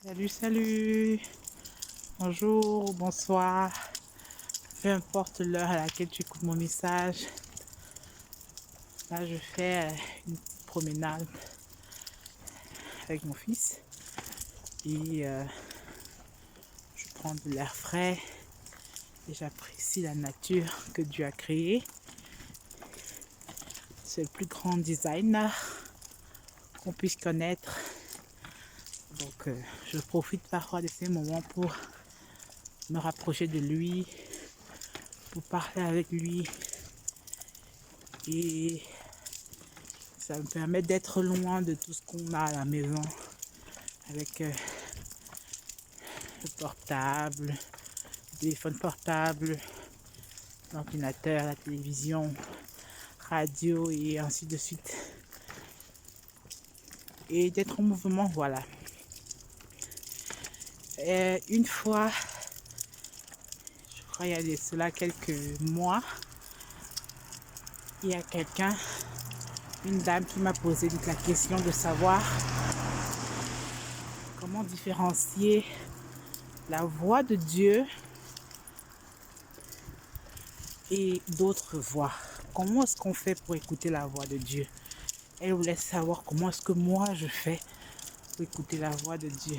Salut, salut, bonjour, bonsoir, peu importe l'heure à laquelle tu écoutes mon message. Là, je fais une petite promenade avec mon fils et je prends de l'air frais et j'apprécie la nature que Dieu a créée. C'est le plus grand designer qu'on puisse connaître. Donc, je profite parfois de ces moments pour me rapprocher de lui, pour parler avec lui. Et ça me permet d'être loin de tout ce qu'on a à la maison. Avec le portable, le téléphone portable, l'ordinateur, la télévision, radio et ainsi de suite. Et d'être en mouvement, voilà. Et une fois, je crois il y a de cela quelques mois, il y a quelqu'un, une dame qui m'a posé la question de savoir comment différencier la voix de Dieu et d'autres voix. Comment est-ce qu'on fait pour écouter la voix de Dieu? Elle voulait savoir comment est-ce que moi je fais pour écouter la voix de Dieu.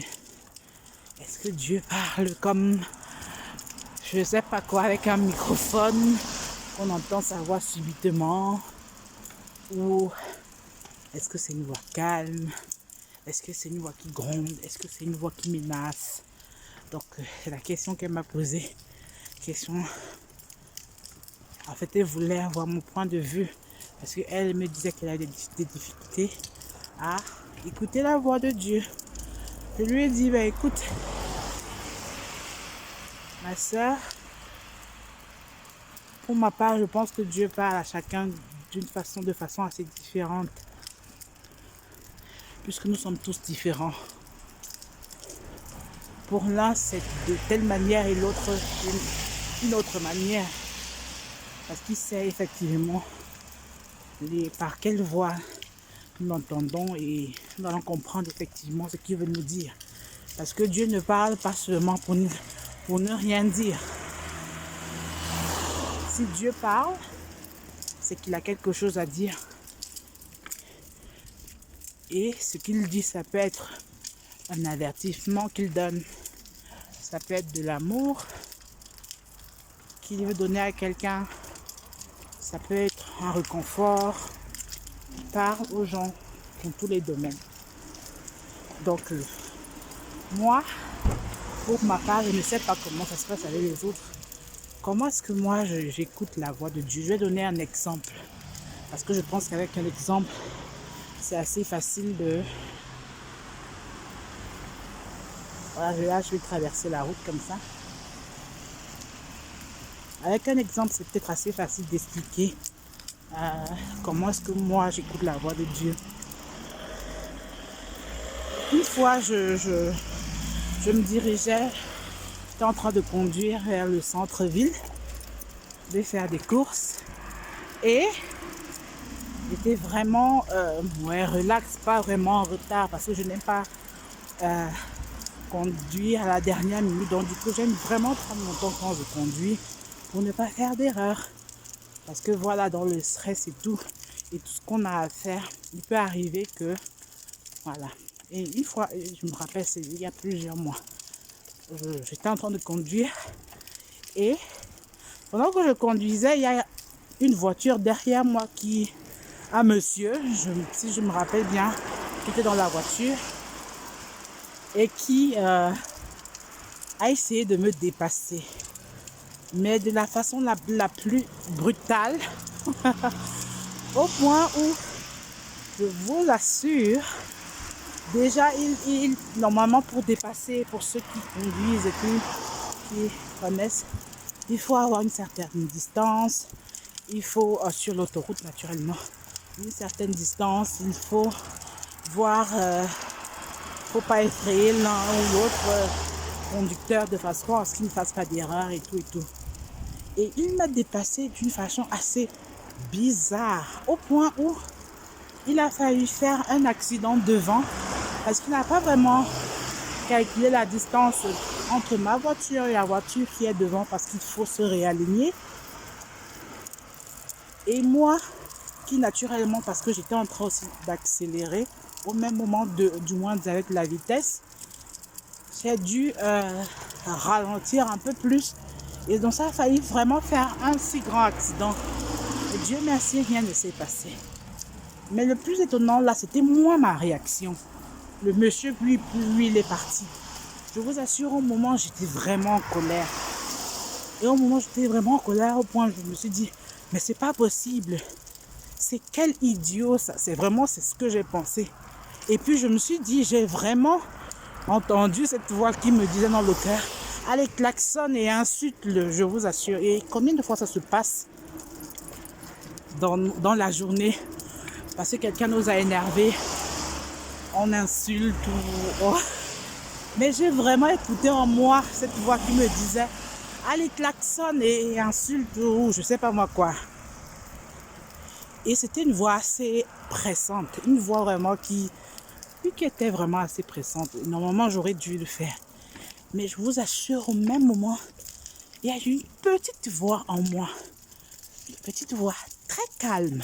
Est-ce que Dieu parle comme, je sais pas quoi, avec un microphone, qu'on entend sa voix subitement? Ou est-ce que c'est une voix calme? Est-ce que c'est une voix qui gronde? Est-ce que c'est une voix qui menace? Donc, c'est la question qu'elle m'a posée. Question. En fait, elle voulait avoir mon point de vue. Parce qu'elle me disait qu'elle a des difficultés à écouter la voix de Dieu. Je lui ai dit, écoute, ma soeur, pour ma part, je pense que Dieu parle à chacun de façon assez différente. Puisque nous sommes tous différents. Pour l'un, c'est de telle manière et l'autre d'une autre manière. Parce qu'il sait effectivement par quelle voix nous l'entendons et nous allons comprendre effectivement ce qu'il veut nous dire. Parce que Dieu ne parle pas seulement pour ne rien dire. Si Dieu parle, c'est qu'il a quelque chose à dire. Et ce qu'il dit, ça peut être un avertissement qu'il donne. Ça peut être de l'amour qu'il veut donner à quelqu'un. Ça peut être un réconfort. Il parle aux gens dans tous les domaines. Donc, moi, pour ma part, je ne sais pas comment ça se passe avec les autres. Comment est-ce que moi, j'écoute la voix de Dieu? Je vais donner un exemple. Parce que je pense qu'avec un exemple, c'est assez facile de... Voilà, là, je vais traverser la route comme ça. Avec un exemple, c'est peut-être assez facile d'expliquer comment est-ce que moi, j'écoute la voix de Dieu. Une fois, je me dirigeais, j'étais en train de conduire vers le centre-ville, de faire des courses et j'étais vraiment relax, pas vraiment en retard parce que je n'aime pas conduire à la dernière minute. Donc du coup, j'aime vraiment prendre mon temps quand je conduis pour ne pas faire d'erreur. Parce que voilà, dans le stress et tout ce qu'on a à faire, il peut arriver que, voilà. Et une fois, je me rappelle, c'est il y a plusieurs mois, j'étais en train de conduire et pendant que je conduisais, il y a une voiture derrière moi un monsieur, si je me rappelle bien, qui était dans la voiture et qui a essayé de me dépasser. Mais de la façon la plus brutale, au point où, je vous l'assure, déjà, normalement pour dépasser, pour ceux qui conduisent et qui connaissent, il faut avoir une certaine distance. Il faut, sur l'autoroute naturellement, une certaine distance. Il faut voir, faut pas effrayer l'un ou l'autre conducteur de façon à ce qu'il ne fasse pas d'erreur et tout et tout. Et il m'a dépassé d'une façon assez bizarre, au point où il a failli faire un accident devant parce qu'il n'a pas vraiment calculer la distance entre ma voiture et la voiture qui est devant parce qu'il faut se réaligner. Et moi, qui naturellement, parce que j'étais en train aussi d'accélérer, au même moment, du moins avec la vitesse, j'ai dû ralentir un peu plus. Et donc ça a failli vraiment faire un si grand accident. Et Dieu merci, rien ne s'est passé. Mais le plus étonnant là, c'était moi ma réaction. Le monsieur, lui, il est parti. Je vous assure, au moment, j'étais vraiment en colère. Et au moment, j'étais vraiment en colère au point où je me suis dit, mais c'est pas possible. C'est quel idiot ça. C'est ce que j'ai pensé. Et puis je me suis dit, j'ai vraiment entendu cette voix qui me disait dans le cœur, allez, klaxonne et insulte-le, je vous assure. Et combien de fois ça se passe dans la journée parce que quelqu'un nous a énervés, on insulte ou... Mais j'ai vraiment écouté en moi cette voix qui me disait, allez, klaxonne et insulte ou je sais pas moi quoi. Et c'était une voix assez pressante, une voix vraiment qui était vraiment assez pressante. Normalement, j'aurais dû le faire. Mais je vous assure, au même moment, il y a une petite voix en moi. Une petite voix très calme,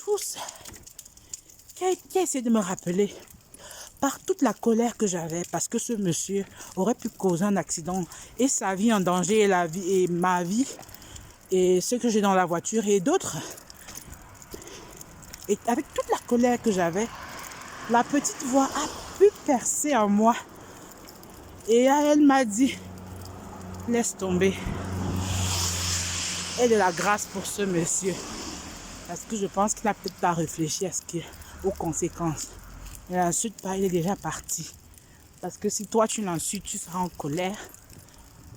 douce, qui a essayé de me rappeler par toute la colère que j'avais parce que ce monsieur aurait pu causer un accident et sa vie en danger et ma vie et ce que j'ai dans la voiture et d'autres. Et avec toute la colère que j'avais, la petite voix a pu percer en moi. Et elle m'a dit, laisse tomber. Et de la grâce pour ce monsieur. Parce que je pense qu'il n'a peut-être pas réfléchi aux conséquences. Et l'insulte, il est déjà parti. Parce que si toi tu l'insultes, tu seras en colère.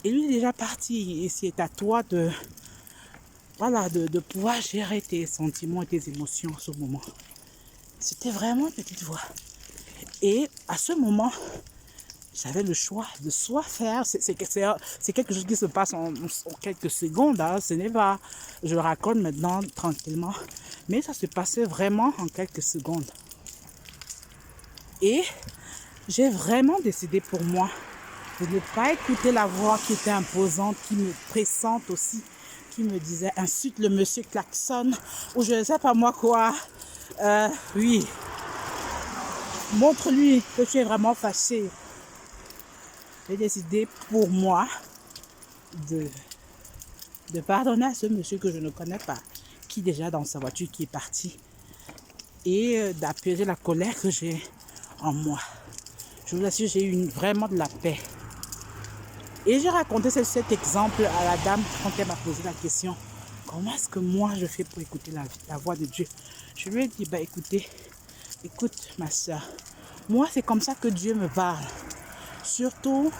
Et lui est déjà parti. Et c'est à toi de pouvoir gérer tes sentiments et tes émotions en ce moment. C'était vraiment une petite voix. Et à ce moment, j'avais le choix de soit faire, c'est quelque chose qui se passe en quelques secondes, hein, ce n'est pas, je raconte maintenant tranquillement, mais ça se passait vraiment en quelques secondes. Et j'ai vraiment décidé pour moi de ne pas écouter la voix qui était imposante, qui me pressante aussi, qui me disait insulte le monsieur, klaxonne, ou je ne sais pas moi quoi, oui, montre-lui que tu es vraiment fâché. J'ai décidé pour moi de pardonner à ce monsieur que je ne connais pas, qui déjà dans sa voiture qui est parti, et d'apaiser la colère que j'ai en moi. Je vous assure, j'ai eu vraiment de la paix. Et j'ai raconté cet exemple à la dame quand elle m'a posé la question. Comment est-ce que moi je fais pour écouter la voix de Dieu? Je lui ai dit, écoute ma soeur, moi c'est comme ça que Dieu me parle. Surtout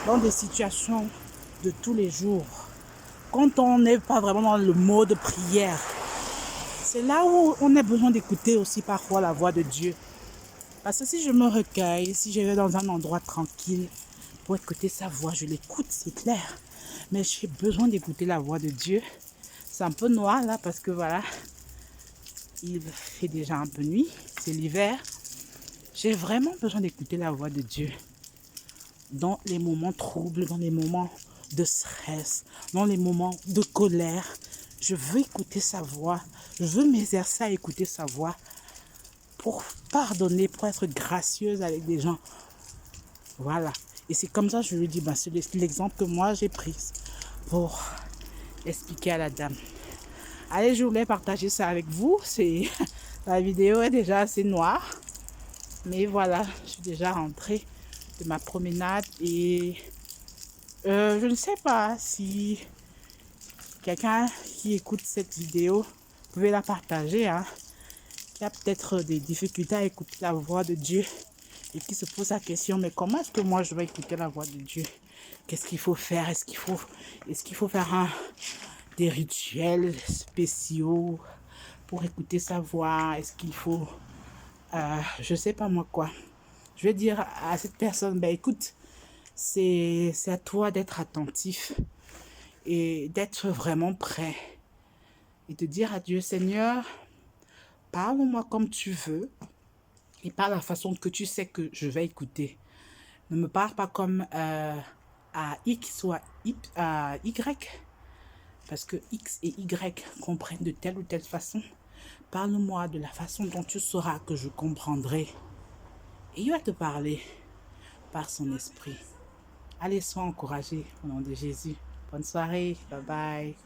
dans des situations de tous les jours. Quand on n'est pas vraiment dans le mode prière, c'est là où on a besoin d'écouter aussi parfois la voix de Dieu. Parce que si je me recueille, si je vais dans un endroit tranquille pour écouter sa voix, je l'écoute, c'est clair. Mais j'ai besoin d'écouter la voix de Dieu. C'est un peu noir là parce que voilà, il fait déjà un peu nuit, c'est l'hiver. J'ai vraiment besoin d'écouter la voix de Dieu. Dans les moments troubles, dans les moments de stress, dans les moments de colère, je veux écouter sa voix. Je veux m'exercer à écouter sa voix pour pardonner, pour être gracieuse avec des gens. Voilà. Et c'est comme ça que je lui dis, c'est l'exemple que moi j'ai pris pour expliquer à la dame. Allez, je voulais partager ça avec vous. La vidéo est déjà assez noire. Mais voilà, je suis déjà rentrée de ma promenade et je ne sais pas si quelqu'un qui écoute cette vidéo pouvait la partager, hein, qui a peut-être des difficultés à écouter la voix de Dieu et qui se pose la question, mais comment est-ce que moi je vais écouter la voix de Dieu? Qu'est-ce qu'il faut faire? Est-ce qu'il faut faire des rituels spéciaux pour écouter sa voix? Est-ce qu'il faut je sais pas moi quoi? Je vais dire à cette personne, écoute, c'est à toi d'être attentif et d'être vraiment prêt et de dire à Dieu, Seigneur, parle-moi comme tu veux Et par la façon que tu sais que je vais écouter. Ne me parle pas comme à X ou à Y, parce que X et Y comprennent de telle ou telle façon. Parle-moi de la façon dont tu sauras que je comprendrai. Et il va te parler par son esprit. Allez, sois encouragé au nom de Jésus. Bonne soirée. Bye bye.